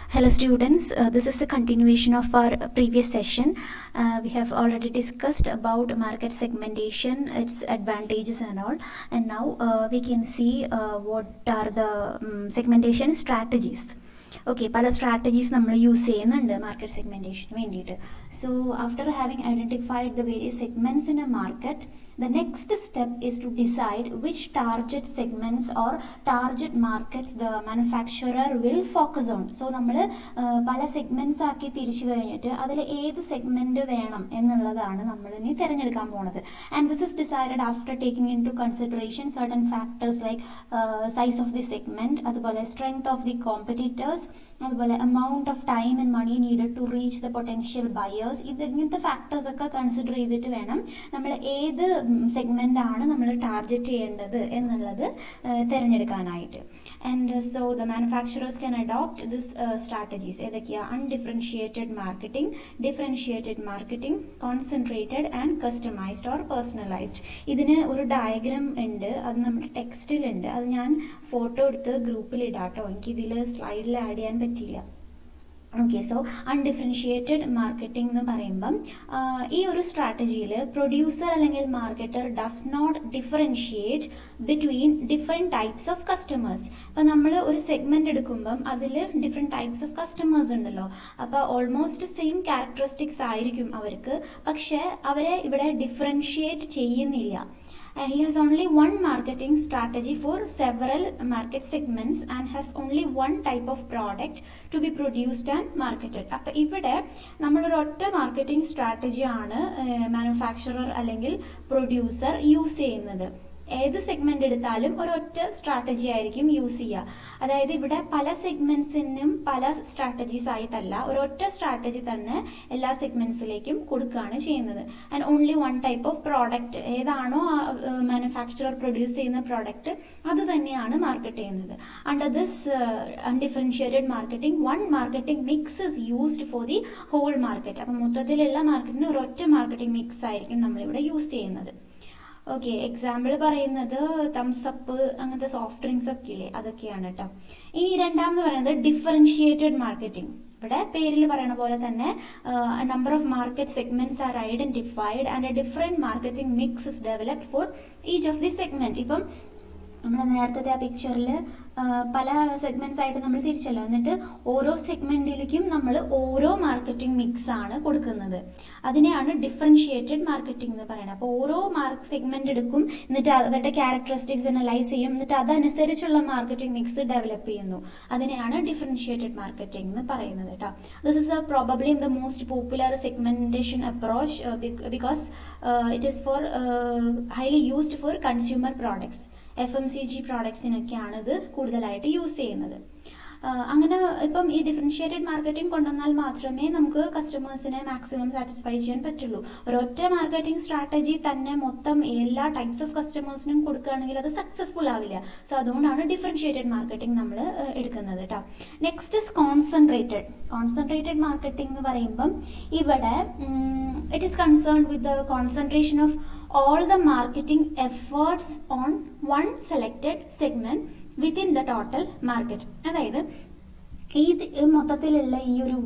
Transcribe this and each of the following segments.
Hello students, this is a continuation of our previous session. We have already discussed about market segmentation, its advantages and all, and now we can see what are the segmentation strategies. Okay, pala strategies നമ്മൾ use ചെയ്യുന്നുണ്ട് market സെഗ്മെൻറ്റേഷന് വേണ്ടിയിട്ട്. So after having identified the various segments in a market, the next step is to decide which target segments or target markets the manufacturer will focus on. So നമ്മൾ പല segments ആക്കി തിരിച്ചു കഴിഞ്ഞിട്ട് അതിൽ ഏത് segment വേണം എന്നുള്ളതാണ് നമ്മൾ ഇനി തിരഞ്ഞെടുക്കാൻ പോണത്. And this is decided after taking into consideration certain factors like size of the segment, അതുപോലെ സ്ട്രെങ്ത് ഓഫ് ദി കോമ്പറ്റീറ്റേഴ്സ്, അതുപോലെ amount of time and money needed to reach the potential buyers. ഇങ്ങനത്തെ factors ഒക്കെ consider ചെയ്തിട്ട് വേണം നമ്മൾ ഏത് segment ആണ് നമ്മൾ ടാർഗറ്റ് ചെയ്യേണ്ടത് എന്നുള്ളത് തിരഞ്ഞെടുക്കാനായിട്ട്. And so the manufacturers can adopt this strategies. ഏതൊക്കെയാണ്? Undifferentiated marketing, differentiated marketing, concentrated and customised or personalised. ഇതിന് ഒരു ഡയഗ്രാം ഉണ്ട്, അത് നമ്മുടെ ടെക്സ്റ്റിലുണ്ട്. അത് ഞാൻ ഫോട്ടോ എടുത്ത് ഗ്രൂപ്പിൽ ഇടാം കേട്ടോ, എനിക്കിതിൽ സ്ലൈഡിൽ ആഡ് ചെയ്യാൻ പറ്റില്ല. ഓക്കെ, സോ അൺഡിഫറൻഷിയേറ്റഡ് മാർക്കറ്റിംഗ് എന്ന് പറയുമ്പം ഈ ഒരു സ്ട്രാറ്റജിയിൽ പ്രൊഡ്യൂസർ അല്ലെങ്കിൽ marketer does not differentiate between different types of customers. അപ്പോൾ നമ്മൾ ഒരു സെഗ്മെൻറ്റ് എടുക്കുമ്പം അതിൽ ഡിഫറെൻറ്റ് ടൈപ്സ് ഓഫ് കസ്റ്റമേഴ്സ് ഉണ്ടല്ലോ, അപ്പോൾ ഓൾമോസ്റ്റ് സെയിം ക്യാരക്ടറിസ്റ്റിക്സ് ആയിരിക്കും അവർക്ക്, പക്ഷേ അവരെ ഇവിടെ ഡിഫറൻഷിയേറ്റ് ചെയ്യുന്നില്ല. He has only one marketing strategy for several market segments and has only one type of product to be produced and marketed. അപ്പോൾ ഇവിടെ നമ്മളൊരു ഒറ്റ മാർക്കറ്റിംഗ് സ്ട്രാറ്റജിയാണ് മാനുഫാക്ചറർ അല്ലെങ്കിൽ പ്രൊഡ്യൂസർ യൂസ് ചെയ്യുന്നത്. ഏത് സെഗ്മെൻ്റ് എടുത്താലും ഒരൊറ്റ സ്ട്രാറ്റജി ആയിരിക്കും യൂസ് ചെയ്യുക. അതായത് ഇവിടെ പല സെഗ്മെൻറ്റ്സിനും പല സ്ട്രാറ്റജീസ് ആയിട്ടല്ല, ഒരൊറ്റ സ്ട്രാറ്റജി തന്നെ എല്ലാ സെഗ്മെൻറ്റ്സിലേക്കും കൊടുക്കുകയാണ് ചെയ്യുന്നത്. And only one type of product, ഏതാണോ മാനുഫാക്ചറർ പ്രൊഡ്യൂസ് ചെയ്യുന്ന പ്രോഡക്റ്റ് അത് തന്നെയാണ് മാർക്കറ്റ് ചെയ്യുന്നത്. Under this undifferentiated marketing, one marketing mix is used for the whole market. അപ്പം മൊത്തത്തിലുള്ള മാർക്കറ്റിന് ഒരൊറ്റ മാർക്കറ്റിംഗ് മിക്സ് ആയിരിക്കും നമ്മളിവിടെ യൂസ് ചെയ്യുന്നത്. ഓക്കെ, എക്സാമ്പിൾ പറയുന്നത് തംസപ്പ്, അങ്ങനത്തെ സോഫ്റ്റ് ഡ്രിങ്ക്സ് ഒക്കെ ഇല്ലേ, അതൊക്കെയാണ് കേട്ടോ. ഇനി രണ്ടാമത് പറയുന്നത് ഡിഫറൻഷിയേറ്റഡ് മാർക്കറ്റിംഗ്. ഇവിടെ പേരിൽ പറയുന്ന പോലെ തന്നെ number of market segments R identified and A different marketing mix is developed for each of the segment. ഇപ്പം നമ്മൾ നേരത്തെ ആ പിക്ചറിൽ പല സെഗ്മെന്റ്സ് ആയിട്ട് നമ്മൾ തിരിച്ചല്ലോ, എന്നിട്ട് ഓരോ സെഗ്മെന്റിലേക്കും നമ്മൾ ഓരോ മാർക്കറ്റിംഗ് മിക്സ് ആണ് കൊടുക്കുന്നത്. അതിനെയാണ് ഡിഫറൻഷിയേറ്റഡ് മാർക്കറ്റിംഗ് എന്ന് പറയുന്നത്. അപ്പോൾ ഓരോ സെഗ്മെന്റ് എടുക്കും, എന്നിട്ട് അവരുടെ ക്യാരക്ടറിസ്റ്റിക്സ് അനലൈസ് ചെയ്യും, എന്നിട്ട് അതനുസരിച്ചുള്ള മാർക്കറ്റിംഗ് മിക്സ് ഡെവലപ്പ് ചെയ്യുന്നു. അതിനെയാണ് ഡിഫറൻഷിയേറ്റഡ് മാർക്കറ്റിംഗ് എന്ന് പറയുന്നത് കേട്ടോ. This is probably the most popular segmentation approach because it is for highly used for consumer products. FMCG പ്രോഡക്ട്സിനൊക്കെയാണ് ഇത് കൂടുതലായിട്ട് യൂസ് ചെയ്യുന്നത്. അങ്ങനെ ഇപ്പം ഈ ഡിഫറൻഷിയേറ്റഡ് മാർക്കറ്റിംഗ് കൊണ്ടുവന്നാൽ മാത്രമേ നമുക്ക് കസ്റ്റമേഴ്സിനെ മാക്സിമം സാറ്റിസ്ഫൈ ചെയ്യാൻ പറ്റുള്ളൂ. ഒരൊറ്റ മാർക്കറ്റിംഗ് സ്ട്രാറ്റജി തന്നെ മൊത്തം എല്ലാ ടൈപ്സ് ഓഫ് കസ്റ്റമേഴ്സിനും കൊടുക്കുകയാണെങ്കിൽ അത് സക്സസ്ഫുൾ ആവില്ല. സോ അതുകൊണ്ടാണ് ഡിഫറൻഷിയേറ്റഡ് മാർക്കറ്റിംഗ് നമ്മൾ എടുക്കുന്നത് കേട്ടോ. നെക്സ്റ്റ് ഇസ് കോൺസെൻട്രേറ്റഡ് മാർക്കറ്റിംഗ് എന്ന് പറയുമ്പം ഇവിടെ it is concerned with the concentration of all the marketing efforts on one selected segment within the total market. അതായത് ഈ മൊത്തത്തിലുള്ള ഈ ഒരു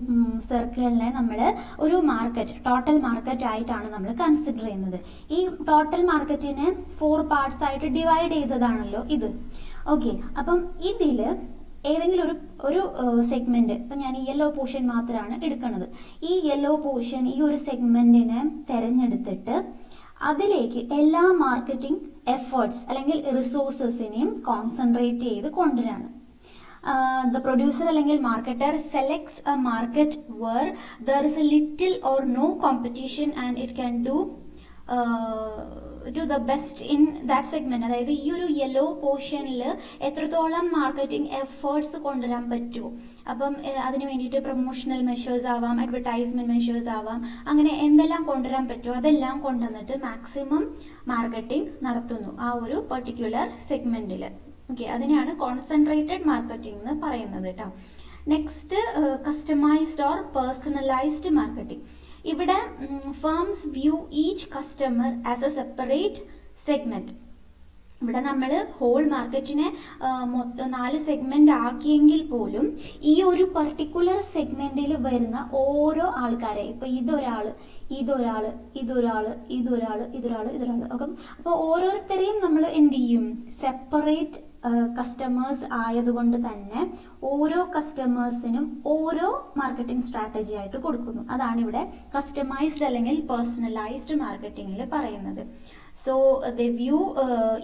സർക്കിളിനെ നമ്മൾ ഒരു മാർക്കറ്റ്, ടോട്ടൽ മാർക്കറ്റ് ആയിട്ടാണ് നമ്മൾ കൺസിഡർ ചെയ്യുന്നത്. ഈ ടോട്ടൽ മാർക്കറ്റിനെ 4 പാർട്സ് ആയിട്ട് ഡിവൈഡ് ചെയ്തതാണല്ലോ ഇത്. ഓക്കെ, അപ്പം ഇതിൽ ഏതെങ്കിലും ഒരു സെഗ്മെന്റ്, ഇപ്പം ഞാൻ ഈ യെല്ലോ പോർഷൻ മാത്രമാണ് എടുക്കുന്നത്. ഈ യെല്ലോ പോർഷൻ, ഈ ഒരു സെഗ്മെന്റിനെ തിരഞ്ഞെടുത്തിട്ട് അതിലേക്ക് എല്ലാ മാർക്കറ്റിംഗ് എഫേർട്സ് അല്ലെങ്കിൽ റിസോഴ്സസിനെയും കോൺസെൻട്രേറ്റ് ചെയ്ത് കൊണ്ടുവരാണ്. ദ പ്രൊഡ്യൂസർ അല്ലെങ്കിൽ marketer selects a market where there is a little or no competition and it can do to the best in that segment. അതായത് ഈ ഒരു യെല്ലോ പോർഷനിൽ എത്രത്തോളം മാർക്കറ്റിംഗ് എഫേർട്സ് കൊണ്ടുവരാൻ പറ്റുമോ, അപ്പം അതിന് വേണ്ടിയിട്ട് പ്രൊമോഷണൽ മെഷേഴ്സ് ആവാം, അഡ്വർടൈസ്മെന്റ് മെഷേഴ്സ് ആവാം, അങ്ങനെ എന്തെല്ലാം കൊണ്ടുവരാൻ പറ്റുമോ അതെല്ലാം കൊണ്ടുവന്നിട്ട് മാക്സിമം മാർക്കറ്റിംഗ് നടത്തുന്നു ആ ഒരു പെർട്ടിക്കുലർ സെഗ്മെന്റിൽ. ഓക്കെ, അതിനെയാണ് കോൺസെൻട്രേറ്റഡ് മാർക്കറ്റിംഗ് എന്ന് പറയുന്നത് കേട്ടോ. Next customised or personalised marketing. ഇവിടെ firms view each customer as a separate segment. ഇവിടെ നമ്മൾ ഹോൾ മാർക്കറ്റിനെ മൊത്തം 4 സെഗ്മെന്റ് ആക്കിയെങ്കിൽ പോലും ഈ ഒരു പർട്ടിക്കുലർ സെഗ്മെന്റിൽ വരുന്ന ഓരോ ആൾക്കാരെ, ഇപ്പൊ ഇതൊരാള് ഓക്കെ. അപ്പോൾ ഓരോരുത്തരെയും നമ്മൾ എന്ത് ചെയ്യും, സെപ്പറേറ്റ് കസ്റ്റമേഴ്സ് ആയതുകൊണ്ട് തന്നെ ഓരോ കസ്റ്റമേഴ്സിനും ഓരോ മാർക്കറ്റിംഗ് സ്ട്രാറ്റജി ആയിട്ട് കൊടുക്കുന്നു. അതാണ് ഇവിടെ കസ്റ്റമൈസ്ഡ് അല്ലെങ്കിൽ പേഴ്സണലൈസ്ഡ് മാർക്കറ്റിംഗിൽ പറയുന്നത്. So they view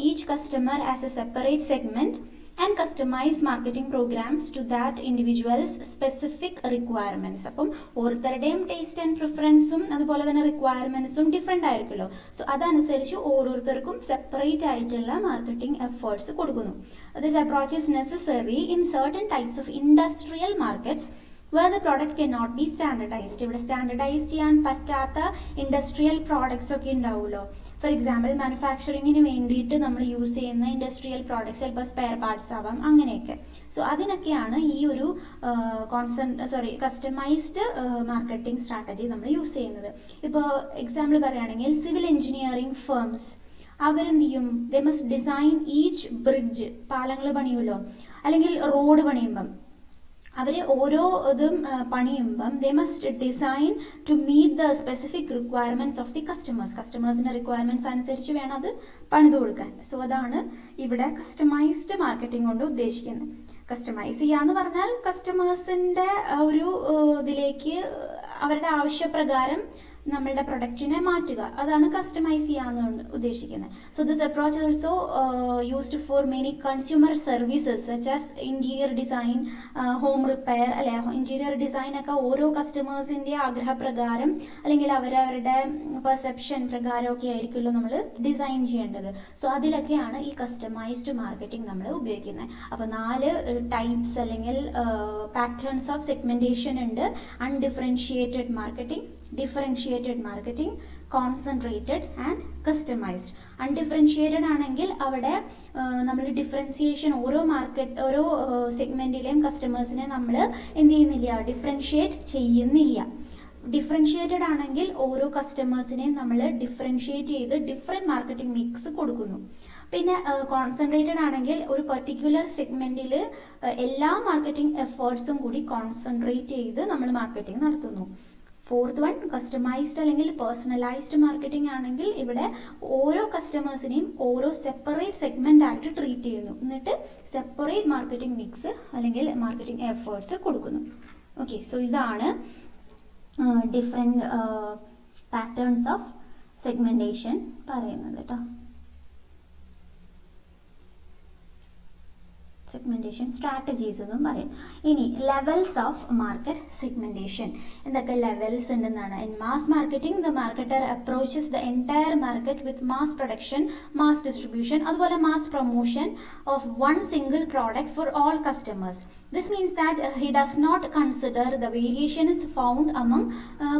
each customer as a separate segment and customize marketing programs to that individual's specific requirements. അപ്പം ഓരോരുത്തരുടെയും ടേസ്റ്റ് ആൻഡ് പ്രിഫറൻസും അതുപോലെ തന്നെ റിക്വയർമെന്റ്സും ഡിഫറെന്റ് ആയിരിക്കുമല്ലോ. സോ അതനുസരിച്ച് ഓരോരുത്തർക്കും സെപ്പറേറ്റ് ആയിട്ടുള്ള മാർക്കറ്റിംഗ് എഫേർട്സ് കൊടുക്കുന്നു. This approach is necessary in certain types of industrial markets where the product cannot be standardized. ഇവിടെ സ്റ്റാൻഡർഡൈസ് ചെയ്യാൻ പറ്റാത്ത ഇൻഡസ്ട്രിയൽ പ്രോഡക്ട്സ് ഒക്കെ ഉണ്ടാവുമല്ലോ. ഫോർ എക്സാമ്പിൾ മാനുഫാക്ചറിങ്ങിന് വേണ്ടിയിട്ട് നമ്മൾ യൂസ് ചെയ്യുന്ന ഇൻഡസ്ട്രിയൽ പ്രോഡക്ട്സ്, ചിലപ്പോൾ സ്പെയർ പാർട്സ് ആവാം, അങ്ങനെയൊക്കെ. സോ അതിനൊക്കെയാണ് ഈ ഒരു കസ്റ്റമൈസ്ഡ് മാർക്കറ്റിംഗ് സ്ട്രാറ്റജി നമ്മൾ യൂസ് ചെയ്യുന്നത്. ഇപ്പോൾ എക്സാമ്പിൾ പറയുകയാണെങ്കിൽ സിവിൽ എഞ്ചിനീയറിംഗ് ഫേംസ് അവരെന്ത് ചെയ്യും, they must design each bridge, പാലങ്ങൾ പണിയുമല്ലോ, അല്ലെങ്കിൽ റോഡ് പണിയുമ്പം അവർ ഓരോ ഇതും പണിയുമ്പം they must design to meet the specific requirements of the കസ്റ്റമേഴ്സിന്റെ റിക്വയർമെന്റ്സ് അനുസരിച്ച് വേണം അത് പണിത് കൊടുക്കാൻ. സോ അതാണ് ഇവിടെ കസ്റ്റമൈസ്ഡ് മാർക്കറ്റിംഗ് കൊണ്ട് ഉദ്ദേശിക്കുന്നത്. കസ്റ്റമൈസ് ചെയ്യാന്ന് പറഞ്ഞാൽ കസ്റ്റമേഴ്സിന്റെ ഒരു ഇതിലേക്ക് അവരുടെ ആവശ്യപ്രകാരം നമ്മളുടെ പ്രൊഡക്റ്റിനെ മാറ്റുക, അതാണ് കസ്റ്റമൈസ് ചെയ്യാന്ന് ഉദ്ദേശിക്കുന്നത്. So this approach also used for many consumer services such as interior design, home repair അല്ലെ. ഇന്റീരിയർ ഡിസൈൻ ഒക്കെ ഓരോ കസ്റ്റമേഴ്സിന്റെ ആഗ്രഹപ്രകാരം അല്ലെങ്കിൽ അവരവരുടെ പെർസെപ്ഷൻ പ്രകാരം ഒക്കെ ആയിരിക്കുമല്ലോ നമ്മൾ ഡിസൈൻ ചെയ്യേണ്ടത്. സോ അതിലൊക്കെയാണ് ഈ കസ്റ്റമൈസ്ഡ് മാർക്കറ്റിംഗ് നമ്മൾ ഉപയോഗിക്കുന്നത്. അപ്പോൾ 4 ടൈപ്സ് അല്ലെങ്കിൽ പാറ്റേൺസ് ഓഫ് സെഗ്മെന്റേഷൻ ഉണ്ട്. Undifferentiated marketing, differentiated marketing, concentrated and customised. Undifferentiated ആണെങ്കിൽ അവിടെ നമ്മൾ ഡിഫറൻസിയേഷൻ ഓരോ സെഗ്മെന്റിലെയും കസ്റ്റമേഴ്സിനെ നമ്മൾ എന്ത് ചെയ്യുന്നില്ല, ഡിഫറൻഷിയേറ്റ് ചെയ്യുന്നില്ല. ഡിഫറൻഷിയേറ്റഡ് ആണെങ്കിൽ ഓരോ കസ്റ്റമേഴ്സിനെയും നമ്മൾ ഡിഫറൻഷിയേറ്റ് ചെയ്ത് ഡിഫറെന്റ് മാർക്കറ്റിംഗ് മിക്സ് കൊടുക്കുന്നു. പിന്നെ കോൺസെൻട്രേറ്റഡ് ആണെങ്കിൽ ഒരു പെർട്ടിക്കുലർ സെഗ്മെന്റിൽ എല്ലാ മാർക്കറ്റിംഗ് എഫേർട്സും കൂടി കോൺസെൻട്രേറ്റ് ചെയ്ത് നമ്മൾ മാർക്കറ്റിംഗ് നടത്തുന്നു. ഫോർത്ത് വൺ കസ്റ്റമൈസ്ഡ് അല്ലെങ്കിൽ പേഴ്സണലൈസ്ഡ് മാർക്കറ്റിംഗ് ആണെങ്കിൽ ഇവിടെ ഓരോ കസ്റ്റമേഴ്സിനെയും ഓരോ സെപ്പറേറ്റ് സെഗ്മെന്റ് ആയിട്ട് ട്രീറ്റ് ചെയ്യുന്നു, എന്നിട്ട് സെപ്പറേറ്റ് മാർക്കറ്റിംഗ് മിക്സ് അല്ലെങ്കിൽ മാർക്കറ്റിംഗ് എഫേർട്സ് കൊടുക്കുന്നു. ഓക്കെ, സോ ഇതാണ് ഡിഫറെന്റ് പാറ്റേൺസ് ഓഫ് സെഗ്മെന്റേഷൻ പറയുന്നത് കേട്ടോ. സെഗ്മെന്റേഷൻ സ്ട്രാറ്റജീസ് എന്നും പറയും. ഇനി ലെവൽസ് ഓഫ് മാർക്കറ്റ് സെഗ്മെന്റേഷൻ, എന്തൊക്കെ ലെവൽസ് ഉണ്ടെന്നാണ്. In mass marketing the marketer approaches the entire market with mass production, mass distribution, അതുപോലെ mass promotion of one single product for all customers. This means that he does not consider the variations found among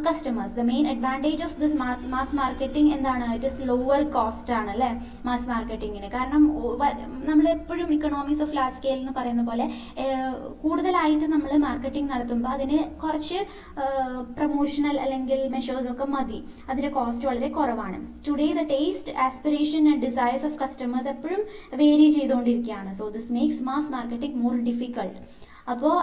customers. The main advantage of this mass marketing എന്താണ്, it is lower cost ആണ് അല്ലേ mass മാർക്കറ്റിങ്ങിന്. കാരണം നമ്മൾ എപ്പോഴും ഇക്കണോമീസ് of large scale എന്ന് പറയുന്ന പോലെ കൂടുതലായിട്ട് നമ്മൾ മാർക്കറ്റിംഗ് നടത്തുമ്പോൾ അതിന് കുറച്ച് പ്രൊമോഷണൽ അല്ലെങ്കിൽ മെഷേഴ്സ് ഒക്കെ മതി, അതിന്റെ കോസ്റ്റ് വളരെ കുറവാണ്. Today the taste, aspiration and desires of customers എപ്പോഴും വേരി ചെയ്തുകൊണ്ടിരിക്കുകയാണ്. So this makes mass marketing more difficult. അപ്പോൾ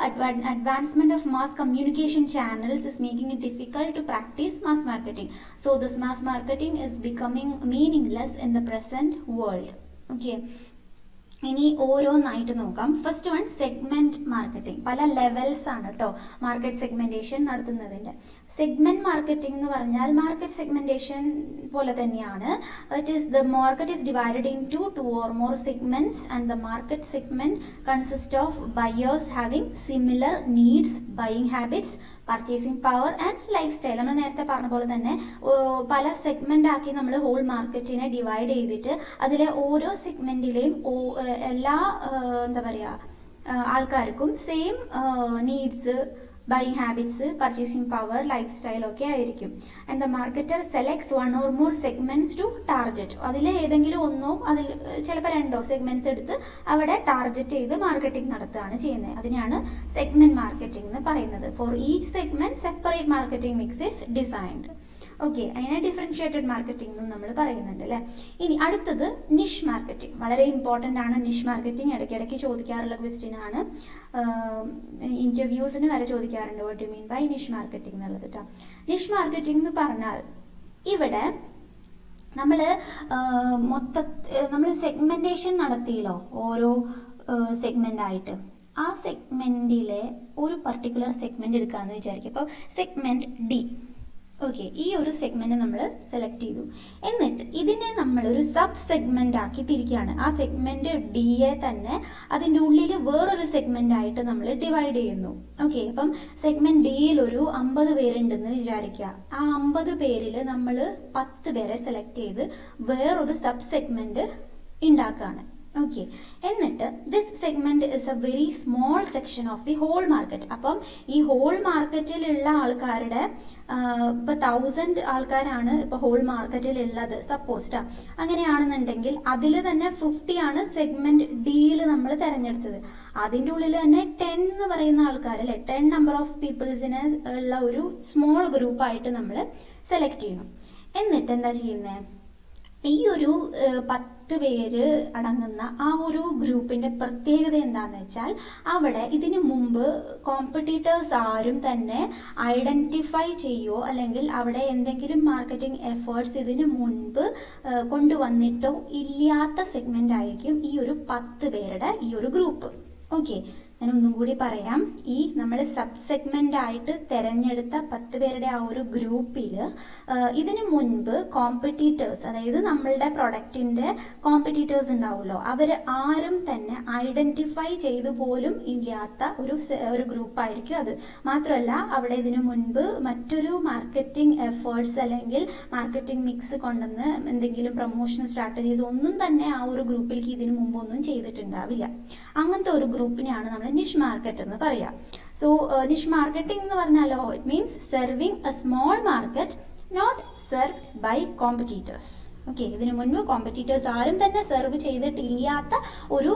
advancement of mass communication channels is making it difficult to practice mass marketing. So this mass marketing is becoming meaningless in the present world. Okay. ഇനി ഓരോന്നായിട്ട് നോക്കാം. First one segment marketing. പല levels ആണ് കേട്ടോ market segmentation നടത്തുന്നതിന്റെ. Segment marketing എന്ന് പറഞ്ഞാൽ market segmentation പോലെ തന്നെയാണ്. The market is divided in two or more segments and the market segment consist of buyers having similar needs, buying habits, purchasing power and life style. നമ്മൾ നേരത്തെ പറഞ്ഞ പോലെ തന്നെ പല സെഗ്മെന്റ് ആക്കി നമ്മൾ ഹോൾ മാർക്കറ്റിനെ ഡിവൈഡ് ചെയ്തിട്ട് അതിലെ ഓരോ സെഗ്മെന്റിലെയും എല്ലാ എന്താ പറയുക ആൾക്കാർക്കും same needs, buying habits, purchasing power, life style ഒക്കെ ആയിരിക്കും. And the marketer selects one or more segments to target. അതിൽ ഏതെങ്കിലും ഒന്നോ അതിൽ ചിലപ്പോൾ 2 സെഗ്മെന്റ്സ് എടുത്ത് അവിടെ ടാർഗറ്റ് ചെയ്ത് മാർക്കറ്റിംഗ് നടത്തുകയാണ് ചെയ്യുന്നത്. അതിനാണ് സെഗ്മെന്റ് മാർക്കറ്റിംഗ് എന്ന് പറയുന്നത്. For each segment separate marketing mix is designed. Okay, അതിനെ ഡിഫറൻഷിയേറ്റഡ് മാർക്കറ്റിംഗ് എന്നും നമ്മൾ പറയുന്നുണ്ട് അല്ലേ. ഇനി അടുത്തത് നിഷ് മാർക്കറ്റിംഗ്. വളരെ ഇമ്പോർട്ടൻ്റ് ആണ് നിഷ് മാർക്കറ്റിംഗ്. ഇടയ്ക്കിടയ്ക്ക് ചോദിക്കാറുള്ള ക്വസ്റ്റ്യൻ ആണ്, ഇന്റർവ്യൂസിന് വരെ ചോദിക്കാറുണ്ട് what you mean by niche marketing എന്നുള്ളത് കേട്ടോ. നിഷ് മാർക്കറ്റിംഗ് എന്ന് പറഞ്ഞാൽ ഇവിടെ നമ്മൾ സെഗ്മെന്റേഷൻ നടത്തിയല്ലോ ഓരോ സെഗ്മെന്റ് ആയിട്ട്. ആ സെഗ്മെന്റിലെ ഒരു പർട്ടിക്കുലർ സെഗ്മെന്റ് എടുക്കാമെന്ന് വിചാരിക്കും. അപ്പോൾ സെഗ്മെന്റ് ഡി, ഓക്കെ, ഈ ഒരു സെഗ്മെന്റ് നമ്മൾ സെലക്ട് ചെയ്തു. എന്നിട്ട് ഇതിനെ നമ്മൾ ഒരു സബ് സെഗ്മെന്റ് ആക്കി തിരിക്കുകയാണ്. ആ സെഗ്മെന്റ് ഡിയെ തന്നെ അതിൻ്റെ ഉള്ളിൽ വേറൊരു സെഗ്മെന്റ് ആയിട്ട് നമ്മൾ ഡിവൈഡ് ചെയ്യുന്നു. ഓക്കെ, അപ്പം സെഗ്മെന്റ് ഡിയിൽ ഒരു 50 പേരുണ്ടെന്ന് വിചാരിക്കുക. ആ 50 പേരിൽ നമ്മൾ 10 പേരെ സെലക്ട് ചെയ്ത് വേറൊരു സബ് സെഗ്മെന്റ് ഉണ്ടാക്കുകയാണ്. ഓക്കെ, എന്നിട്ട് this segment is a very small section of the whole market. അപ്പം ഈ ഹോൾ മാർക്കറ്റിലുള്ള ആൾക്കാരുടെ ഇപ്പൊ 1000 ആൾക്കാരാണ് ഇപ്പൊ ഹോൾ മാർക്കറ്റിൽ ഉള്ളത് സപ്പോസ്. അങ്ങനെയാണെന്നുണ്ടെങ്കിൽ അതിൽ തന്നെ 50 ആണ് സെഗ്മെന്റ് ഡിയിൽ നമ്മൾ തിരഞ്ഞെടുത്തത്. അതിൻ്റെ ഉള്ളിൽ തന്നെ 10 എന്ന് പറയുന്ന ആൾക്കാർ അല്ലെ, 10 നമ്പർ ഓഫ് പീപ്പിൾസിനെ ഉള്ള ഒരു സ്മോൾ ഗ്രൂപ്പായിട്ട് നമ്മൾ സെലക്ട് ചെയ്യണം. എന്നിട്ട് എന്താ ചെയ്യുന്നത്, ഈ ഒരു 10 പേര് അടങ്ങുന്ന ആ ഒരു ഗ്രൂപ്പിന്റെ പ്രത്യേകത എന്താന്ന് വെച്ചാൽ അവിടെ ഇതിനു മുമ്പ് കോമ്പറ്റീറ്റേഴ്സ് ആരും തന്നെ ഐഡന്റിഫൈ ചെയ്യോ അല്ലെങ്കിൽ അവിടെ എന്തെങ്കിലും മാർക്കറ്റിംഗ് എഫേർട്സ് ഇതിനു മുൻപ് കൊണ്ടുവന്നിട്ടോ ഇല്ലാത്ത സെഗ്മെന്റ് ആയിരിക്കും ഈ ഒരു 10 പേരുടെ ഈ ഒരു ഗ്രൂപ്പ്. ഓക്കെ, ഞാൻ ഒന്നും കൂടി പറയാം. ഈ നമ്മൾ സബ് സെഗ്മെന്റ് ആയിട്ട് തെരഞ്ഞെടുത്ത 10 പേരുടെ ആ ഒരു ഗ്രൂപ്പിൽ ഇതിനു മുൻപ് കോമ്പറ്റീറ്റേഴ്സ്, അതായത് നമ്മളുടെ പ്രൊഡക്റ്റിന്റെ കോമ്പറ്റീറ്റേഴ്സ് ഉണ്ടാവുമല്ലോ, അവർ ആരും തന്നെ ഐഡന്റിഫൈ ചെയ്തു പോലും ഇല്ലാത്ത ഒരു ഗ്രൂപ്പായിരിക്കും അത്. മാത്രമല്ല അവിടെ ഇതിനു മുൻപ് മറ്റൊരു മാർക്കറ്റിംഗ് എഫേർട്സ് അല്ലെങ്കിൽ മാർക്കറ്റിംഗ് മിക്സ് കൊണ്ടുവന്ന് എന്തെങ്കിലും പ്രൊമോഷൻ സ്ട്രാറ്റജീസ് ഒന്നും തന്നെ ആ ഒരു ഗ്രൂപ്പിലേക്ക് ഇതിനു മുമ്പ് ഒന്നും ചെയ്തിട്ടുണ്ടാവില്ല. അങ്ങനത്തെ ഒരു ഗ്രൂപ്പിനെയാണ് നമ്മൾ നിഷ് മാർക്കറ്റ് എന്ന് പറയാം. സോ നിഷ് മാർക്കറ്റിംഗ് എന്ന് പറഞ്ഞാലോ it means serving a small market not served by competitors. Okay, ഇതിനു മുൻപ് കോമ്പറ്റീറ്റേഴ്സ് ആരും തന്നെ സെർവ് ചെയ്തിട്ടില്ലാത്ത ഒരു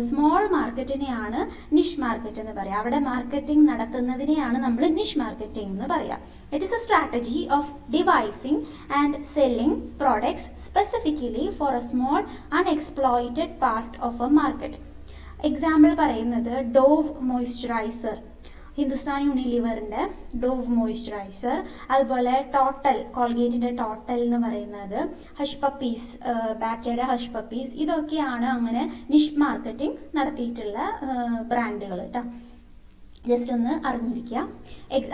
സ്മോൾ മാർക്കറ്റിനെയാണ് നിഷ് മാർക്കറ്റ് എന്ന് പറയാം. അവിടെ മാർക്കറ്റിംഗ് നടത്തുന്നതിനെയാണ് നമ്മൾ നിഷ് മാർക്കറ്റിംഗ് എന്ന് പറയാം. It is a strategy of devising and selling products specifically for a small unexploited part of a market. Example പറയുന്നത് ഡോവ് മോയ്സ്ചറൈസർ, ഹിന്ദുസ്ഥാൻ യൂണിലിവറിന്റെ ഡോവ് മോയ്സ്ചറൈസർ, അതുപോലെ ടോട്ടൽ, കോൾഗേറ്റിന്റെ ടോട്ടൽ എന്ന് പറയുന്നത്, ഹഷ് പപ്പീസ്, ബാറ്റയുടെ ഹഷ് പപ്പീസ്, ഇതൊക്കെയാണ് അങ്ങനെ നിഷ് മാർക്കറ്റിംഗ് നടത്തിയിട്ടുള്ള ബ്രാൻഡുകൾ കേട്ടോ. ജസ്റ്റ് ഒന്ന് അറിഞ്ഞിരിക്കുക.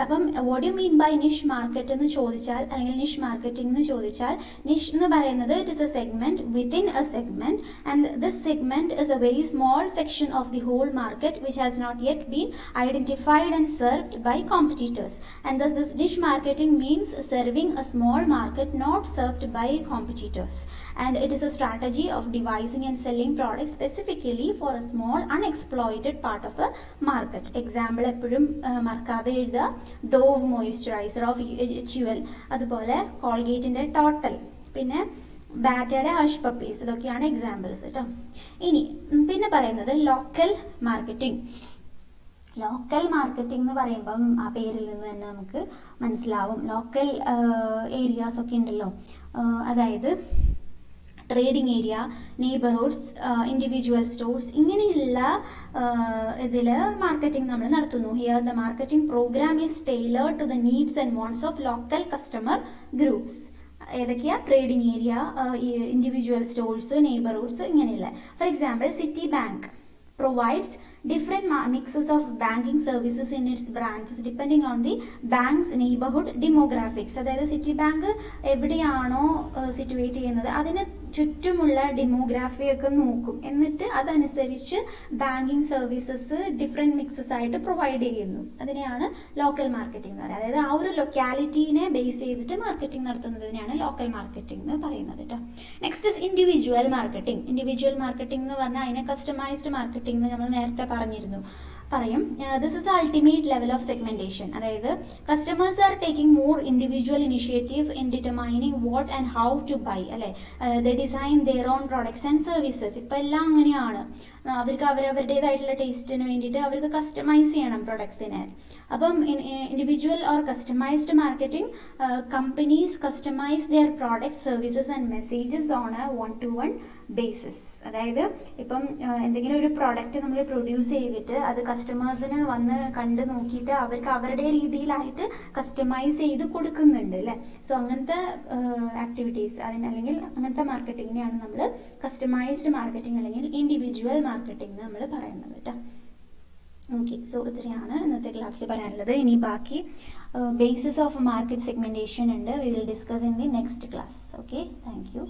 അപ്പം what you mean by niche market എന്ന് ചോദിച്ചാൽ, അല്ലെങ്കിൽ നിഷ് മാർക്കറ്റിംഗ് എന്ന് ചോദിച്ചാൽ, നിഷ് എന്ന് പറയുന്നത് it is a segment within a segment and this segment is a very small section of the whole market which has not yet been identified and served by competitors and thus this niche marketing means serving a small market not served by competitors, and it is a strategy of devising and selling products specifically for a small unexploited part of a market. Example എപ്പോഴും മറക്കാതെ എഴുതുക, dough moisturiser of HUL, അതുപോലെ കോൾഗേറ്റിന്റെ total, പിന്നെ ബാറ്റയുടെ Hush Puppies, ഇതൊക്കെയാണ് examples കേട്ടോ. ഇനി പിന്നെ പറയുന്നത് ലോക്കൽ മാർക്കറ്റിംഗ്. ലോക്കൽ മാർക്കറ്റിംഗ് എന്ന് പറയുമ്പം ആ പേരിൽ നിന്ന് തന്നെ നമുക്ക് മനസ്സിലാവും. ലോക്കൽ ഏരിയാസ് ഒക്കെ ഉണ്ടല്ലോ, അതായത് trading area, neighbourhoods, individual stores, ഇങ്ങനെയുള്ള ഇതിൽ മാർക്കറ്റിംഗ് നമ്മൾ നടത്തുന്നു. Here the marketing programme is tailored to the needs and wants of local customer groups. ഏതൊക്കെയാ? Trading area, individual stores, neighbourhoods, ഇങ്ങനെയുള്ള. For example Citibank provides different mixes of banking services in its branches depending on the bank's neighborhood demographics. അതായത് city bank എവിടെയാണോ situate ചെയ്യുന്നത് അതിന് ചുറ്റുമുള്ള demography ഒക്കെ നോക്കും, എന്നിട്ട് അതനുസരിച്ച് ബാങ്കിങ് സർവീസസ് ഡിഫറെൻറ്റ് മിക്സസ് ആയിട്ട് പ്രൊവൈഡ് ചെയ്യുന്നു. അതിനെയാണ് ലോക്കൽ മാർക്കറ്റിംഗ് എന്ന് പറയുന്നത്. അതായത് ആ ഒരു ലൊക്കാലിറ്റീനെ ബേസ് ചെയ്തിട്ട് മാർക്കറ്റിംഗ് നടത്തുന്നതിനെയാണ് ലോക്കൽ മാർക്കറ്റിംഗ് എന്ന് പറയുന്നത് കേട്ടോ. Next is individual marketing. Individual marketing എന്ന് പറഞ്ഞാൽ അതിനെ കസ്റ്റമൈസ്ഡ് മാർക്കറ്റിംഗ് എന്ന് നമ്മൾ നേരത്തെ പറയും. This is ultimate level of segmentation. അതായത് customers are taking more individual initiative in determining what and how to buy, അല്ലെ, the design their own products and services. ഇപ്പം എല്ലാം അങ്ങനെയാണ്. അവർക്ക് അവരവരുടേതായിട്ടുള്ള ടേസ്റ്റിന് വേണ്ടിയിട്ട് അവർക്ക് കസ്റ്റമൈസ് ചെയ്യണം പ്രൊഡക്ട്സിനെ. അപ്പം individual or customised marketing, companies customise their products services and messages on a 1-to-1 basis. അതായത് ഇപ്പം എന്തെങ്കിലും ഒരു പ്രോഡക്റ്റ് നമ്മൾ പ്രൊഡ്യൂസ് ചെയ്തിട്ട് അത് കസ്റ്റമേഴ്സിന് വന്ന് കണ്ട് നോക്കിയിട്ട് അവർക്ക് അവരുടെ രീതിയിലായിട്ട് കസ്റ്റമൈസ് ചെയ്ത് കൊടുക്കുന്നുണ്ട് അല്ലേ. സോ അങ്ങനത്തെ ആക്ടിവിറ്റീസ് അല്ലെങ്കിൽ അങ്ങനത്തെ മാർക്കറ്റിങ്ങിനെയാണ് നമ്മൾ കസ്റ്റമൈസ്ഡ് മാർക്കറ്റിംഗ് അല്ലെങ്കിൽ ഇൻഡിവിജ്വൽ മാർക്കറ്റിംഗ് എന്ന് നമ്മൾ പറയുന്നത് കേട്ടോ. ഓക്കെ, സോ ഇത്രയാണ് ഇന്നത്തെ ക്ലാസ്സിൽ പറയാനുള്ളത്. ഇനി ബാക്കി ബേസിസ് ഓഫ് മാർക്കറ്റ് സെഗ്മെന്റേഷൻ ഉണ്ട്. We will discuss in the next class. Okay, thank you.